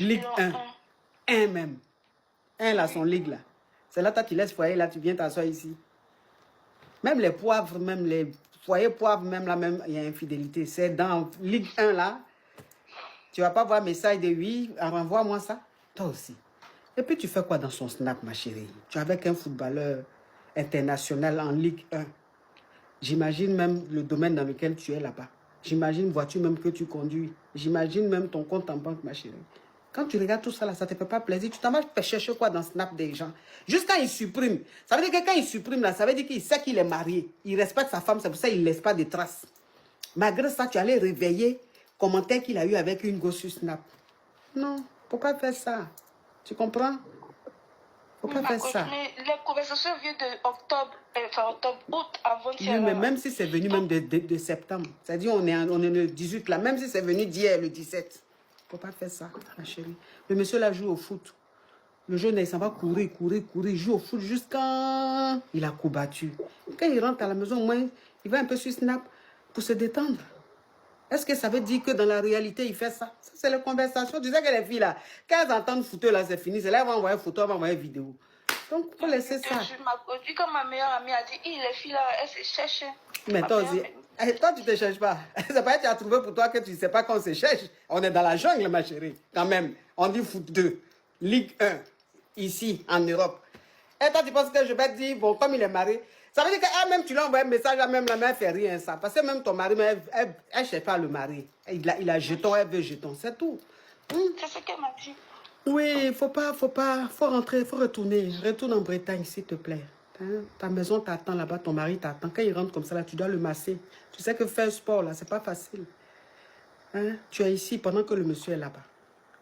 Ligue 1. 1. 1 même. 1 là, son ligue là. C'est là, toi, tu laisses foyer là, tu viens t'asseoir ici. Même les poivres, même les foyers poivres, même là, même, il y a infidélité. C'est dans Ligue 1 là. Tu vas pas voir message de oui, renvoie-moi ça. Toi aussi. Et puis tu fais quoi dans son snap, ma chérie? Tu es avec un footballeur international en Ligue 1. J'imagine même le domaine dans lequel tu es là-bas. J'imagine voiture même que tu conduis. J'imagine même ton compte en banque, ma chérie. Quand tu regardes tout ça, là, ça ne te fait pas plaisir. Tu t'en vas chercher quoi dans Snap des gens? Juste quand il supprime. Ça veut dire que quand il supprime, là, ça veut dire qu'il sait qu'il est marié. Il respecte sa femme, c'est pour ça qu'il ne laisse pas de traces. Malgré ça, tu allais réveiller commentaire qu'il a eu avec une gosse sur Snap. Non, faut pas faire ça. Tu comprends? Faut pas faire ça. Mais les conversations viennent de octobre, août, avant-hier. Oui, mais même si c'est venu même de septembre, c'est-à-dire on est le 18 là, même si c'est venu d'hier, le 17, faut pas faire ça, ma chérie. Le monsieur là joue au foot. Le jeune, il s'en va courir, joue au foot jusqu'à... Il a combattu. Quand il rentre à la maison, au moins, il va un peu sur Snap pour se détendre. Est-ce que ça veut dire que dans la réalité, il fait ça? Ça, c'est la conversation. Tu sais que les filles, là, quand elles entendent photo, là, c'est fini. C'est là, elles vont envoyer photo, elles vont envoyer vidéo. Donc, il faut laisser ça. Quand ma meilleure amie a dit, les filles, là, elles se cherchent. Mais toi aussi, toi, tu ne te cherches pas. C'est pas que tu as trouvé pour toi que tu ne sais pas qu'on se cherche. On est dans la jungle, ma chérie. Quand même, on dit foot 2, Ligue 1, ici, en Europe. Et toi, tu penses que je vais te dire, bon, comme il est marié, ça veut dire qu'elle-même, tu lui envoies un message, même la mère ne fait rien, ça. Parce que même ton mari, elle ne cherche pas le mari. Il a jeton, elle veut jeton, c'est tout. C'est ce qu'elle m'a dit. Oui, faut rentrer, faut retourner. Retourne en Bretagne, s'il te plaît. Hein? Ta maison t'attend là-bas, ton mari t'attend. Quand il rentre comme ça, là, tu dois le masser. Tu sais que faire sport, là, c'est pas facile. Hein? Tu es ici pendant que le monsieur est là-bas.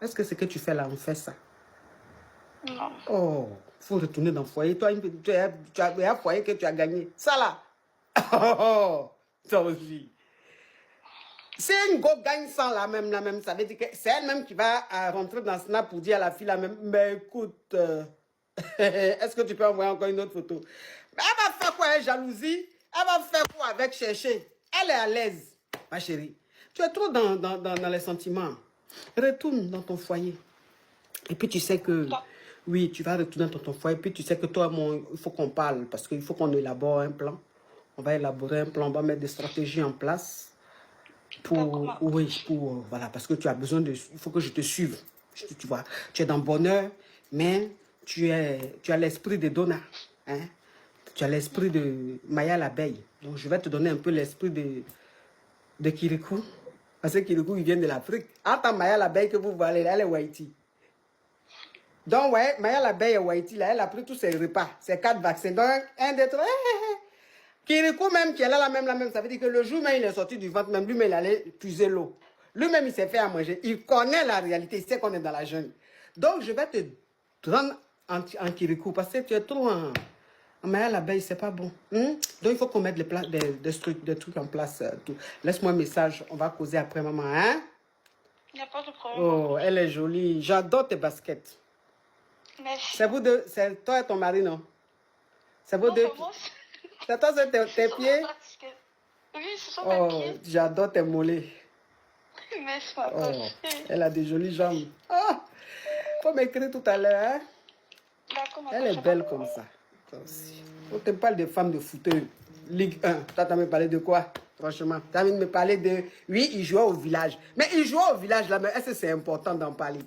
Est-ce que ce que tu fais là, on fait ça? Non. Oh, faut retourner dans le foyer. Toi, tu as un foyer que tu as gagné. Ça là. Oh, toi aussi. C'est une go gagne sans la même, ça veut dire que c'est elle-même qui va rentrer dans Snap pour dire à la fille la même, mais écoute, est-ce que tu peux envoyer encore une autre photo? Mais elle va faire quoi, elle, jalousie? Elle va faire quoi avec chercher? Elle est à l'aise, ma chérie. Tu es trop dans les sentiments. Retourne dans ton foyer. Et puis tu sais que, oui, tu vas retourner dans ton foyer. Puis tu sais que toi, il faut qu'on parle parce qu'il faut qu'on élabore un plan. On va élaborer un plan, on va mettre des stratégies en place. Voilà, parce que tu as besoin de... Il faut que je te suive. Tu vois, tu es dans le bonheur, mais tu as l'esprit de Donna. Hein? Tu as l'esprit de Maya l'abeille. Donc, je vais te donner un peu l'esprit de Kirikou. Parce que Kirikou, il vient de l'Afrique. Attends, Maya l'abeille que vous voyez là, elle est Waiti. Donc, ouais, Maya l'abeille est Waiti, là, elle a pris tous ses repas, ses 4 vaccins. Donc, 1, 2, 3... Kirikou même, qui est là, la même, ça veut dire que le jour même, il est sorti du ventre, même lui-même, il allait puiser l'eau. Lui-même, il s'est fait à manger. Il connaît la réalité, il sait qu'on est dans la jungle. Donc, je vais te rendre en Kirikou, parce que tu es trop en Maya l'abeille, c'est pas bon. Donc, il faut qu'on mette des trucs en place. Laisse-moi un message, on va causer après, maman. Hein? Il n'y a pas de problème. Oh, elle est jolie. J'adore tes baskets. Merci. C'est vous deux, c'est toi et ton mari, non? C'est vous deux. C'est toi, c'est tes pieds? Oui, ce sont mes pieds. J'adore tes mollets. Merci, elle a des jolies jambes. Ah, faut m'écrire tout à l'heure. Hein? Elle est belle comme ça. On te parle de femmes de footeux. Ligue 1. Toi, tu as me parlé de quoi? Franchement, tu as envie de me parler de... Oui, il jouait au village. Mais il jouait au village là, mais est-ce que c'est important d'en parler?